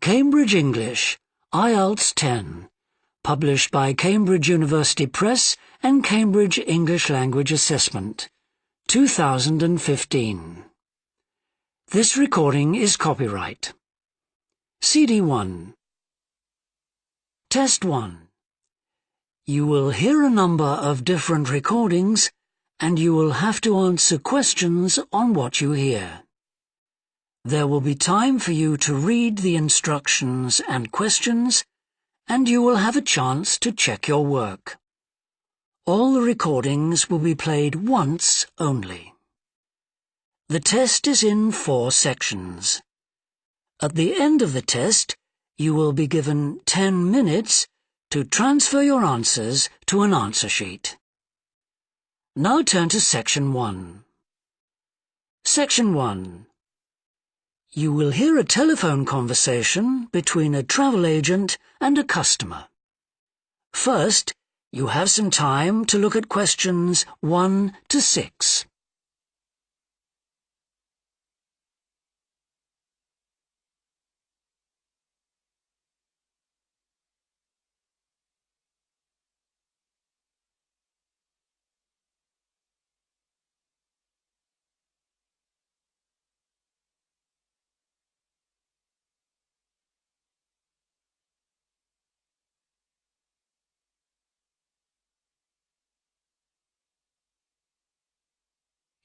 Cambridge English, Ielts 10, published by Cambridge University Press and Cambridge English Language Assessment, 2015. This recording is copyright. CD 1. Test 1. You will hear a number of different recordings and you will have to answer questions on what you hear. There will be time for you to read the instructions and questions, and you will have a chance to check your work. All the recordings will be played once only. The test is in 4 sections. At the end of the test, you will be given 10 minutes to transfer your answers to an answer sheet. Now turn to Section 1. Section 1. You will hear a telephone conversation between a travel agent and a customer. First, you have some time to look at questions 1 to 6.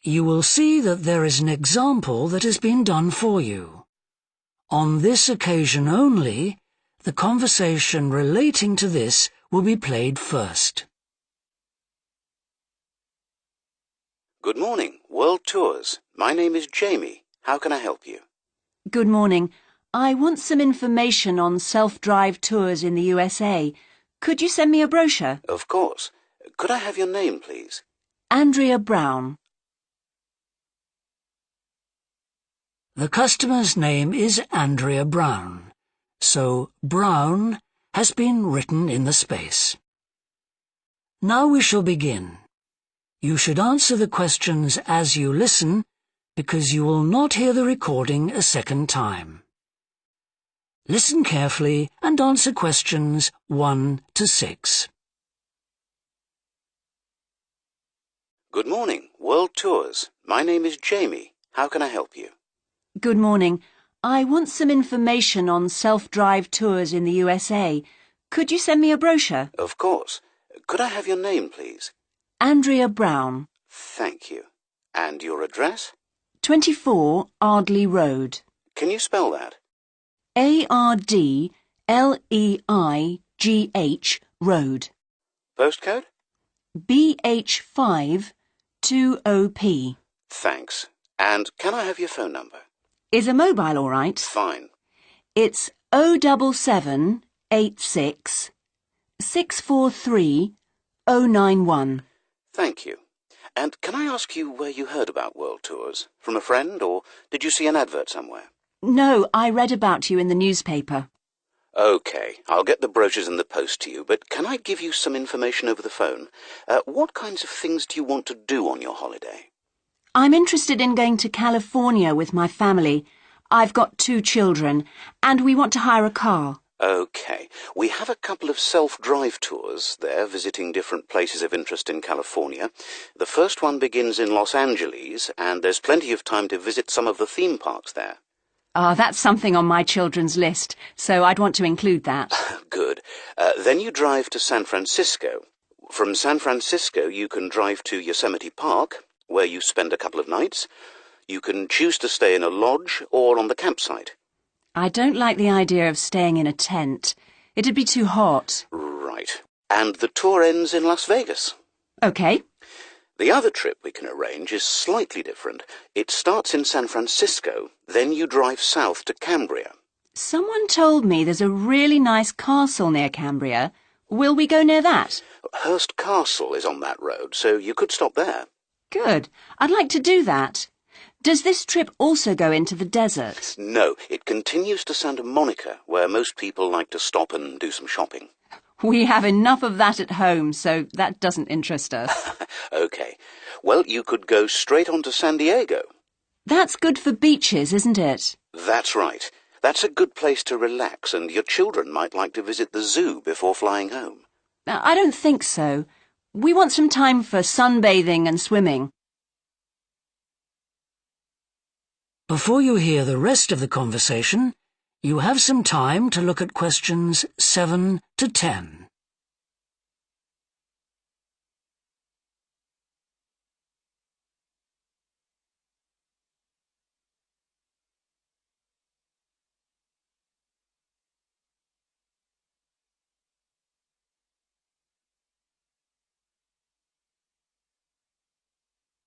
You will see that there is an example that has been done for you. On this occasion only, the conversation relating to this will be played first. Good morning, World Tours. My name is Jamie. How can I help you? Good morning. I want some information on self-drive tours in the USA. Could you send me a brochure? Of course. Could I have your name, please? Andrea Brown. The customer's name is Andrea Brown, so Brown has been written in the space. Now we shall begin. You should answer the questions as you listen, because you will not hear the recording a second time. Listen carefully and answer questions 1 to 6. Good morning, World Tours. My name is Jamie. How can I help you? Good morning. I want some information on self-drive tours in the USA. Could you send me a brochure? Of course. Could I have your name, please? Andrea Brown. Thank you. And your address? 24 Ardley Road. Can you spell that? Ardleigh Road. Postcode? BH5 2OP. Thanks. And can I have your phone number? Is a mobile all right? Fine. It's 07786 643 091. Thank you. And can I ask you where you heard about World Tours? From a friend, or did you see an advert somewhere? No, I read about you in the newspaper. OK, I'll get the brochures in the post to you, but can I give you some information over the phone? What kinds of things do you want to do on your holiday? I'm interested in going to California with my family. I've got 2 children, and we want to hire a car. OK. We have a couple of self-drive tours there, visiting different places of interest in California. The first one begins in Los Angeles, and there's plenty of time to visit some of the theme parks there. That's something on my children's list, so I'd want to include that. Good. Then you drive to San Francisco. From San Francisco, you can drive to Yosemite Park, where you spend a couple of nights. You can choose to stay in a lodge or on the campsite. I don't like the idea of staying in a tent. It'd be too hot. Right. And the tour ends in Las Vegas. OK. The other trip we can arrange is slightly different. It starts in San Francisco, then you drive south to Cambria. Someone told me there's a really nice castle near Cambria. Will we go near that? Hearst Castle is on that road, so you could stop there. Good. I'd like to do that. Does this trip also go into the desert? No, it continues to Santa Monica, where most people like to stop and do some shopping. We have enough of that at home, so that doesn't interest us. OK. Well, you could go straight on to San Diego. That's good for beaches, isn't it? That's right. That's a good place to relax, and your children might like to visit the zoo before flying home. I don't think so. We want some time for sunbathing and swimming. Before you hear the rest of the conversation, you have some time to look at questions 7 to 10.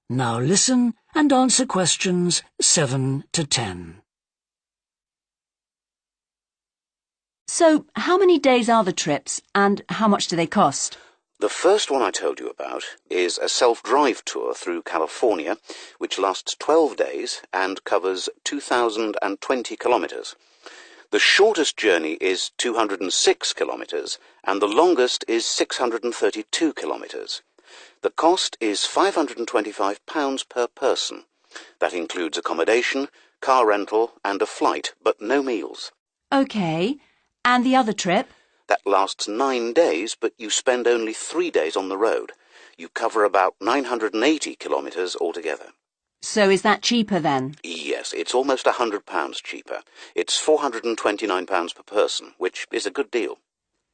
Now listen and answer questions 7 to 10. So, how many days are the trips, and how much do they cost? The first one I told you about is a self-drive tour through California, which lasts 12 days and covers 2,020 kilometers. The shortest journey is 206 kilometers, and the longest is 632 kilometers. The cost is £525 per person. That includes accommodation, car rental, and a flight, but no meals. OK. And the other trip? That lasts 9 days, but you spend only 3 days on the road. You cover about 980 kilometers altogether. So is that cheaper then? Yes, it's almost £100 cheaper. It's £429 per person, which is a good deal.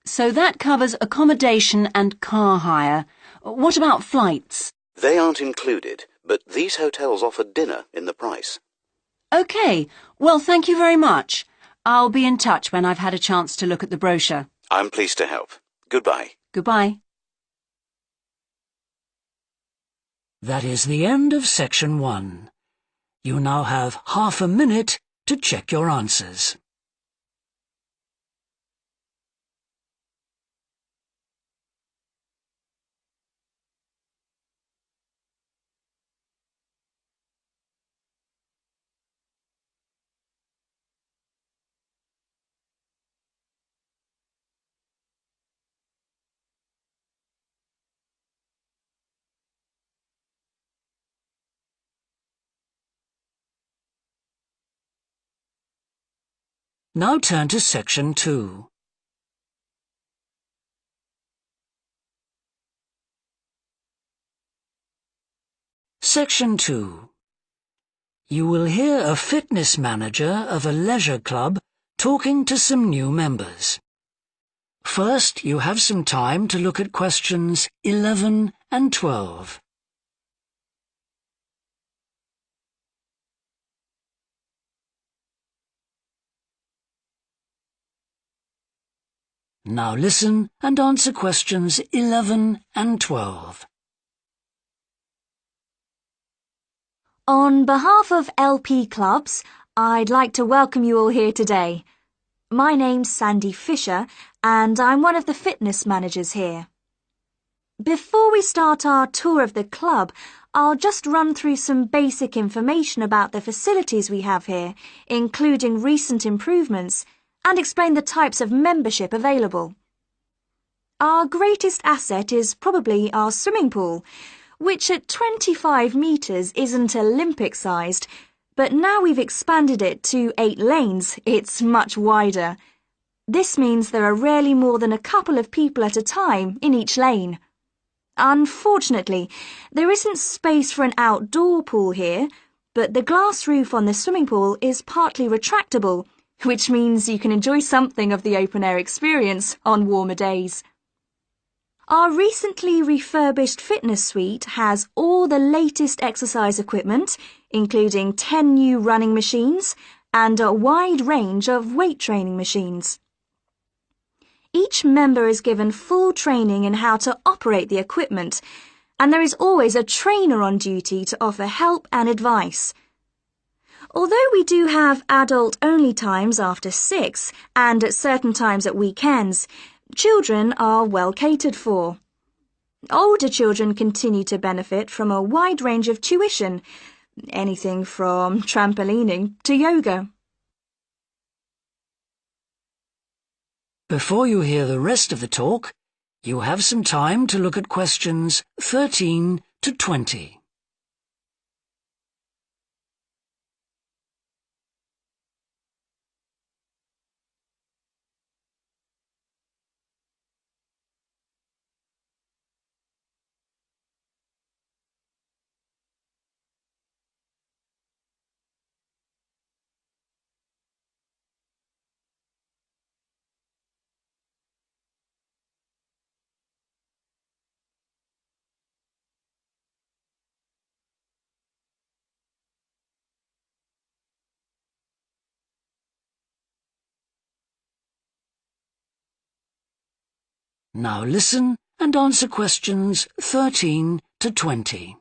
So that covers accommodation and car hire. What about flights? They aren't included, but these hotels offer dinner in the price. OK. Well, thank you very much. I'll be in touch when I've had a chance to look at the brochure. I'm pleased to help. Goodbye. Goodbye. That is the end of section 1. You now have half a minute to check your answers. Now turn to section 2. Section 2. You will hear a fitness manager of a leisure club talking to some new members. First, you have some time to look at questions 11 and 12. Now listen and answer questions 11 and 12. On behalf of LP Clubs, I'd like to welcome you all here today. My name's Sandy Fisher, and I'm one of the fitness managers here. Before we start our tour of the club, I'll just run through some basic information about the facilities we have here, including recent improvements, and explain the types of membership available. Our greatest asset is probably our swimming pool, which at 25 metres isn't Olympic-sized, but now we've expanded it to 8 lanes, it's much wider. This means there are rarely more than a couple of people at a time in each lane. Unfortunately, there isn't space for an outdoor pool here, but the glass roof on the swimming pool is partly retractable, which means you can enjoy something of the open-air experience on warmer days. Our recently refurbished fitness suite has all the latest exercise equipment, including 10 new running machines and a wide range of weight training machines. Each member is given full training in how to operate the equipment, and there is always a trainer on duty to offer help and advice. Although we do have adult-only times after 6 and at certain times at weekends, children are well catered for. Older children continue to benefit from a wide range of tuition, anything from trampolining to yoga. Before you hear the rest of the talk, you have some time to look at questions 13 to 20. Now listen and answer questions 13 to 20.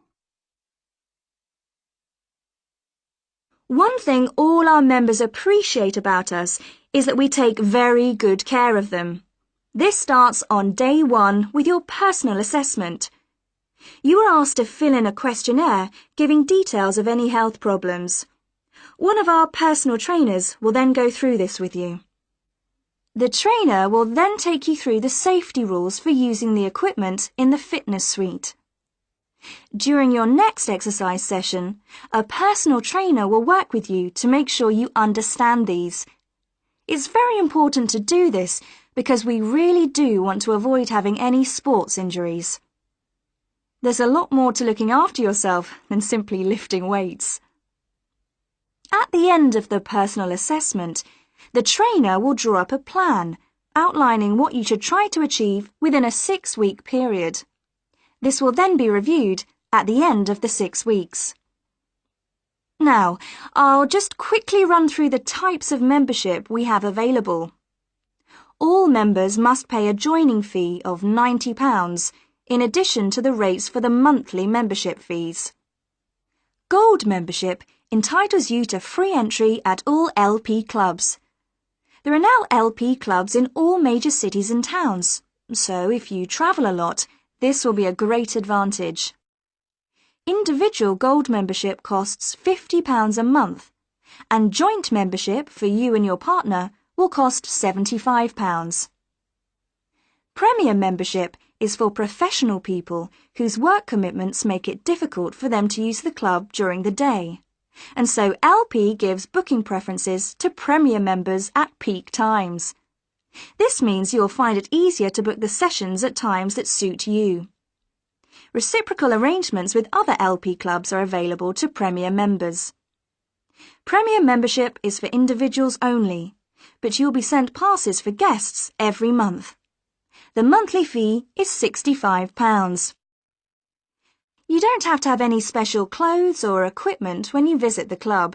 One thing all our members appreciate about us is that we take very good care of them. This starts on day 1 with your personal assessment. You are asked to fill in a questionnaire giving details of any health problems. One of our personal trainers will then go through this with you. The trainer will then take you through the safety rules for using the equipment in the fitness suite. During your next exercise session, a personal trainer will work with you to make sure you understand these. It's very important to do this because we really do want to avoid having any sports injuries. There's a lot more to looking after yourself than simply lifting weights. At the end of the personal assessment, the trainer will draw up a plan outlining what you should try to achieve within a 6-week period. This will then be reviewed at the end of the 6 weeks. Now, I'll just quickly run through the types of membership we have available. All members must pay a joining fee of £90 in addition to the rates for the monthly membership fees. Gold membership entitles you to free entry at all LP clubs. There are now LP clubs in all major cities and towns, so if you travel a lot, this will be a great advantage. Individual gold membership costs £50 a month, and joint membership for you and your partner will cost £75. Premium membership is for professional people whose work commitments make it difficult for them to use the club during the day, and so LP gives booking preferences to Premier members at peak times. This means you'll find it easier to book the sessions at times that suit you. Reciprocal arrangements with other LP clubs are available to Premier members. Premier membership is for individuals only, but you'll be sent passes for guests every month. The monthly fee is £65. You don't have to have any special clothes or equipment when you visit the club.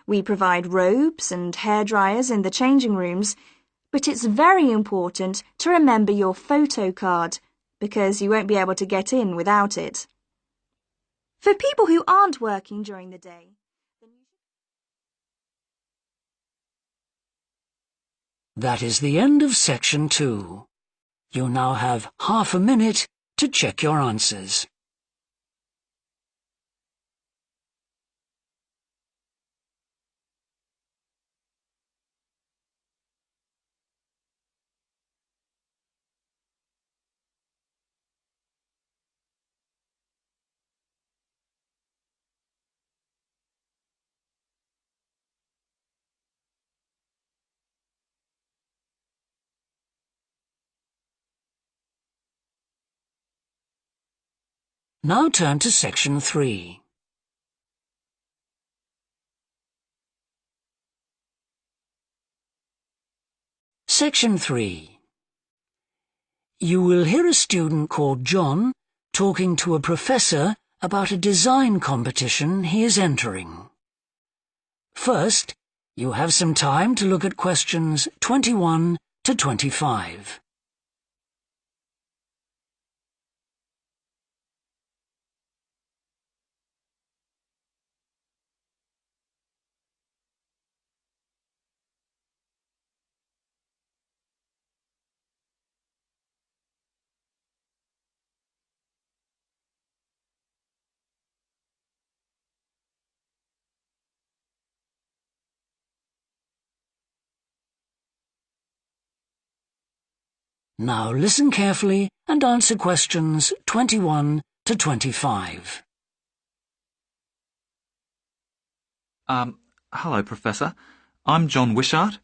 We provide robes and hairdryers in the changing rooms, but it's very important to remember your photo card because you won't be able to get in without it. For people who aren't working during the day, That is the end of section 2. You now have half a minute to check your answers. Now turn to section 3. Section 3. You will hear a student called John talking to a professor about a design competition he is entering. First, you have some time to look at questions 21 to 25. Now listen carefully and answer questions 21 to 25. Hello, Professor. I'm John Wishart.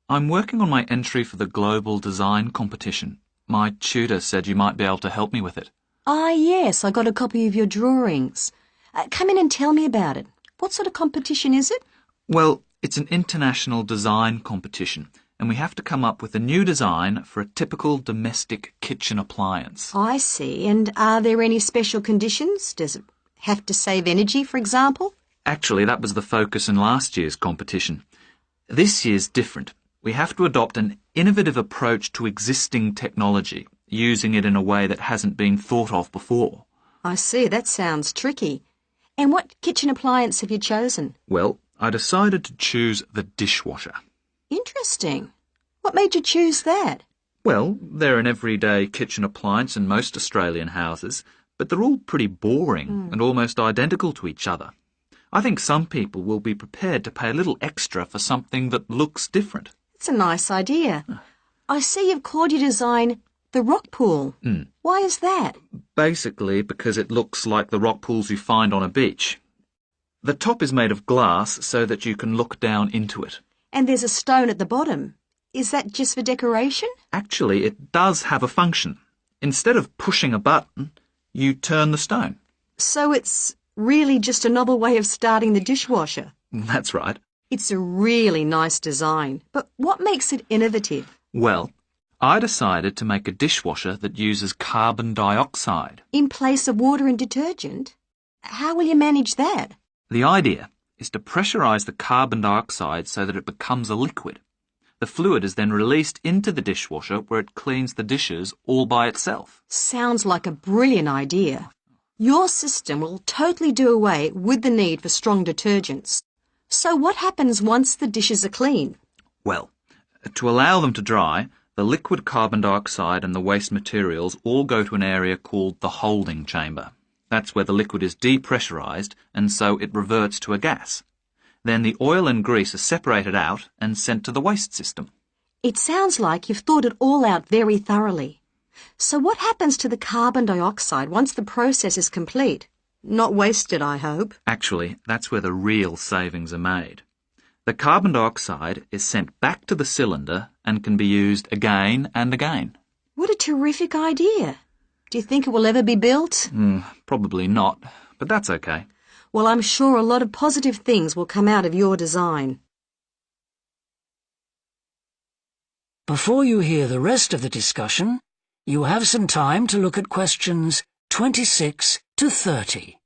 I'm working on my entry for the Global Design Competition. My tutor said you might be able to help me with it. Ah, yes, I got a copy of your drawings. Come in and tell me about it. What sort of competition is it? Well, it's an international design competition, and we have to come up with a new design for a typical domestic kitchen appliance. I see. And are there any special conditions? Does it have to save energy, for example? Actually, that was the focus in last year's competition. This year's different. We have to adopt an innovative approach to existing technology using it in a way that hasn't been thought of before. I see, that sounds tricky. And what kitchen appliance have you chosen? Well, I decided to choose the dishwasher. Interesting. What made you choose that? Well, they're an everyday kitchen appliance in most Australian houses, but they're all pretty boring and almost identical to each other. I think some people will be prepared to pay a little extra for something that looks different. It's a nice idea. I see you've called your design the rock pool. Why is that? Basically because it looks like the rock pools you find on a beach. The top is made of glass so that you can look down into it. And there's a stone at the bottom. Is that just for decoration? Actually, it does have a function. Instead of pushing a button, you turn the stone. So it's really just a novel way of starting the dishwasher. That's right. It's a really nice design, but what makes it innovative? Well, I decided to make a dishwasher that uses carbon dioxide. In place of water and detergent? How will you manage that? The idea is to pressurize the carbon dioxide so that it becomes a liquid. The fluid is then released into the dishwasher where it cleans the dishes all by itself. Sounds like a brilliant idea. Your system will totally do away with the need for strong detergents. So what happens once the dishes are clean? Well, to allow them to dry, the liquid carbon dioxide and the waste materials all go to an area called the holding chamber. That's where the liquid is depressurized and so it reverts to a gas. Then the oil and grease are separated out and sent to the waste system. It sounds like you've thought it all out very thoroughly. So what happens to the carbon dioxide once the process is complete? Not wasted, I hope. Actually, that's where the real savings are made. The carbon dioxide is sent back to the cylinder and can be used again and again. What a terrific idea. Do you think it will ever be built? Probably not, but that's okay. Well, I'm sure a lot of positive things will come out of your design. Before you hear the rest of the discussion, you have some time to look at questions 26 to 30.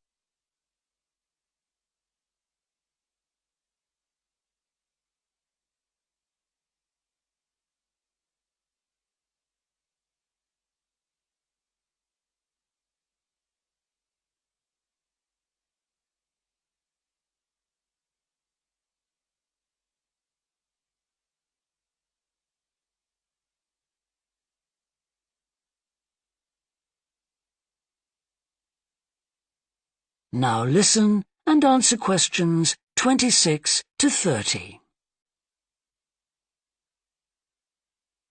Now listen and answer questions 26 to 30.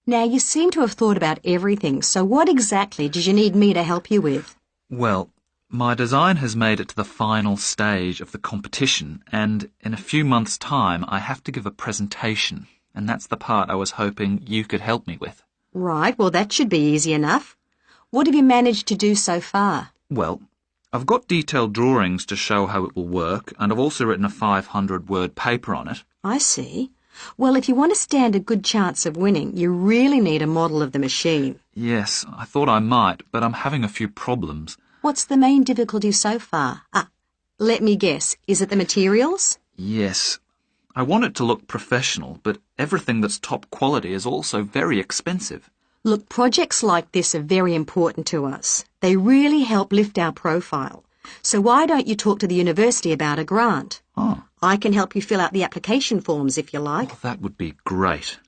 Now, you seem to have thought about everything, so what exactly did you need me to help you with? Well, my design has made it to the final stage of the competition, and in a few months' time I have to give a presentation, and that's the part I was hoping you could help me with. Right, well, that should be easy enough. What have you managed to do so far? Well, I've got detailed drawings to show how it will work, and I've also written a 500-word paper on it. I see. Well, if you want to stand a good chance of winning, you really need a model of the machine. Yes, I thought I might, but I'm having a few problems. What's the main difficulty so far? Let me guess. Is it the materials? Yes. I want it to look professional, but everything that's top quality is also very expensive. Look, projects like this are very important to us. They really help lift our profile. So why don't you talk to the university about a grant? Oh. I can help you fill out the application forms if you like. Oh, that would be great.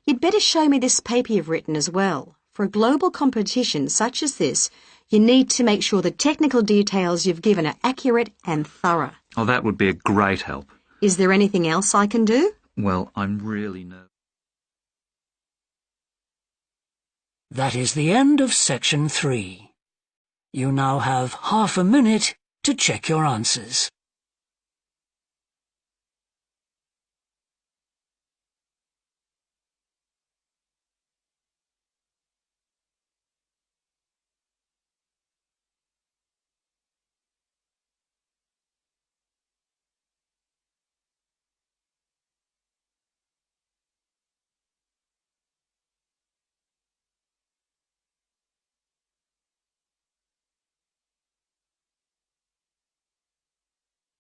You'd better show me this paper you've written as well. For a global competition such as this, you need to make sure the technical details you've given are accurate and thorough. Oh, that would be a great help. Is there anything else I can do? Well, I'm really nervous. That is the end of section 3. You now have half a minute to check your answers.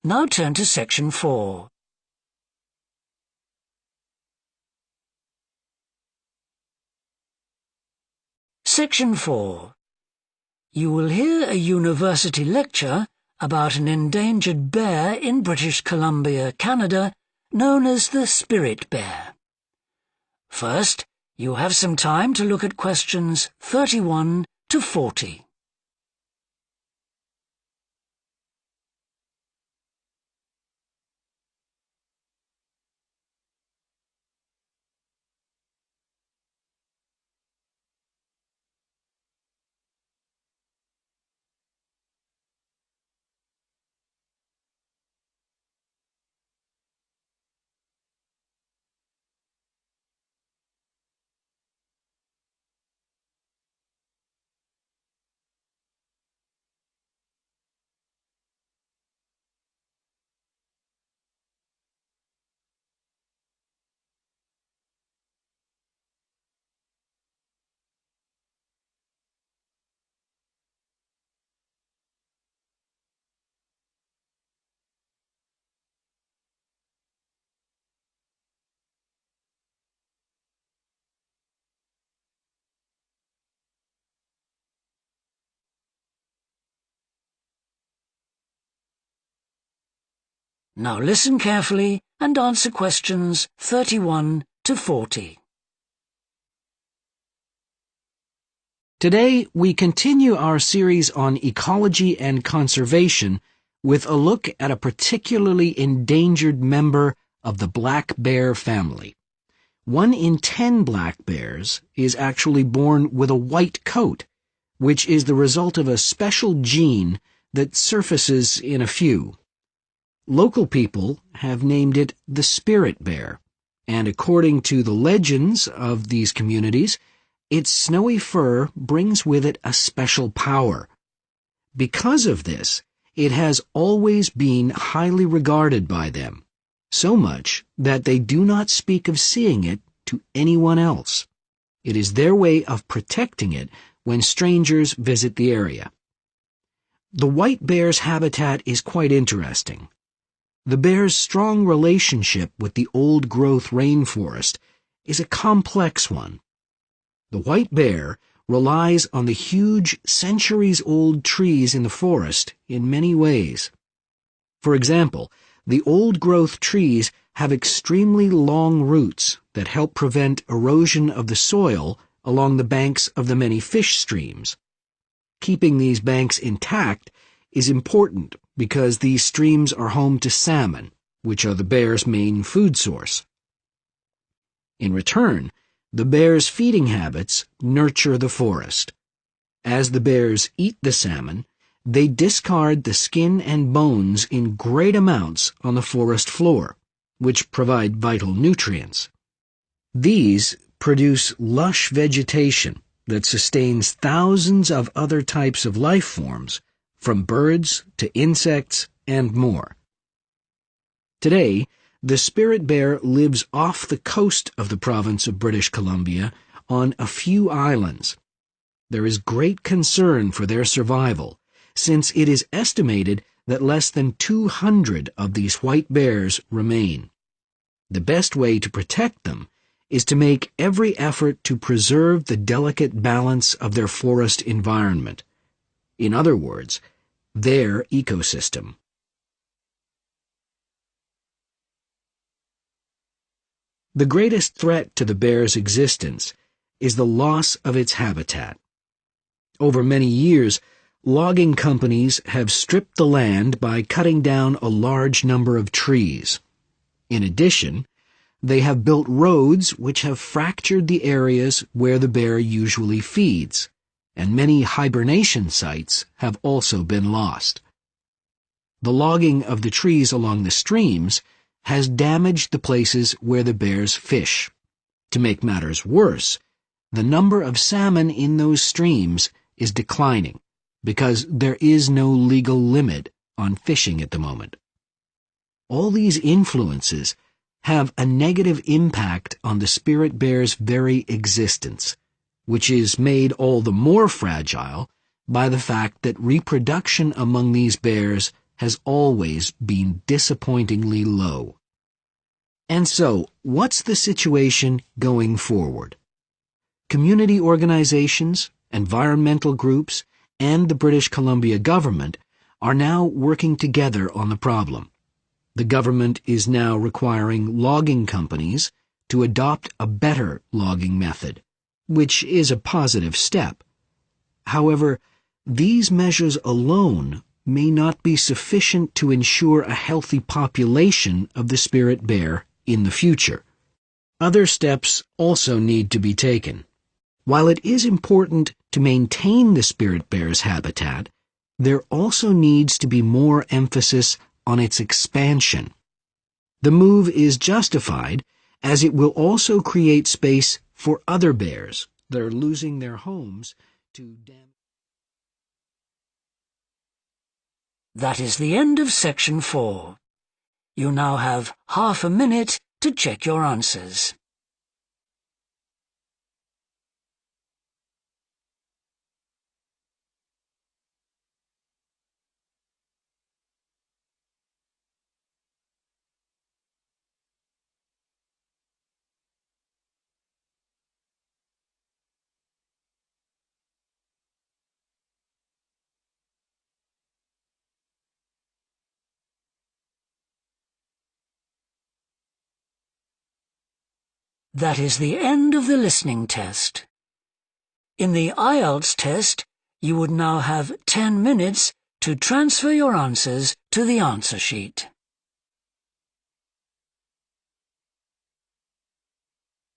Now turn to section 4. Section 4. You will hear a university lecture about an endangered bear in British Columbia, Canada, known as the spirit bear. First, you have some time to look at questions 31 to 40. Now listen carefully and answer questions 31 to 40. Today, we continue our series on ecology and conservation with a look at a particularly endangered member of the black bear family. 1 in 10 black bears is actually born with a white coat, which is the result of a special gene that surfaces in a few. Local people have named it the spirit bear, and according to the legends of these communities, its snowy fur brings with it a special power. Because of this, it has always been highly regarded by them, so much that they do not speak of seeing it to anyone else. It is their way of protecting it when strangers visit the area. The white bear's habitat is quite interesting. The bear's strong relationship with the old-growth rainforest is a complex one. The white bear relies on the huge, centuries-old trees in the forest in many ways. For example, the old-growth trees have extremely long roots that help prevent erosion of the soil along the banks of the many fish streams. Keeping these banks intact is important because these streams are home to salmon, which are the bear's main food source. In return, the bear's feeding habits nurture the forest. As the bears eat the salmon, they discard the skin and bones in great amounts on the forest floor, which provide vital nutrients. These produce lush vegetation that sustains thousands of other types of life forms, from birds to insects and more. Today, the spirit bear lives off the coast of the province of British Columbia on a few islands. There is great concern for their survival, since it is estimated that less than 200 of these white bears remain. The best way to protect them is to make every effort to preserve the delicate balance of their forest environment. In other words, their ecosystem. The greatest threat to the bear's existence is the loss of its habitat. Over many years, logging companies have stripped the land by cutting down a large number of trees. In addition, they have built roads which have fractured the areas where the bear usually feeds, and many hibernation sites have also been lost. The logging of the trees along the streams has damaged the places where the bears fish. To make matters worse, the number of salmon in those streams is declining because there is no legal limit on fishing at the moment. All these influences have a negative impact on the spirit bear's very existence, which is made all the more fragile by the fact that reproduction among these bears has always been disappointingly low. And so, what's the situation going forward? Community organizations environmental groups, and the British Columbia government are now working together on the problem. The government is now requiring logging companies to adopt a better logging method, which is a positive step. However, these measures alone may not be sufficient to ensure a healthy population of the spirit bear in the future. Other steps also need to be taken. While it is important to maintain the spirit bear's habitat, there also needs to be more emphasis on its expansion. The move is justified as it will also create space for other bears that are losing their homes to damage. That is the end of section 4. You now have half a minute to check your answers. That is the end of the listening test. In the Ielts test, you would now have 10 minutes to transfer your answers to the answer sheet.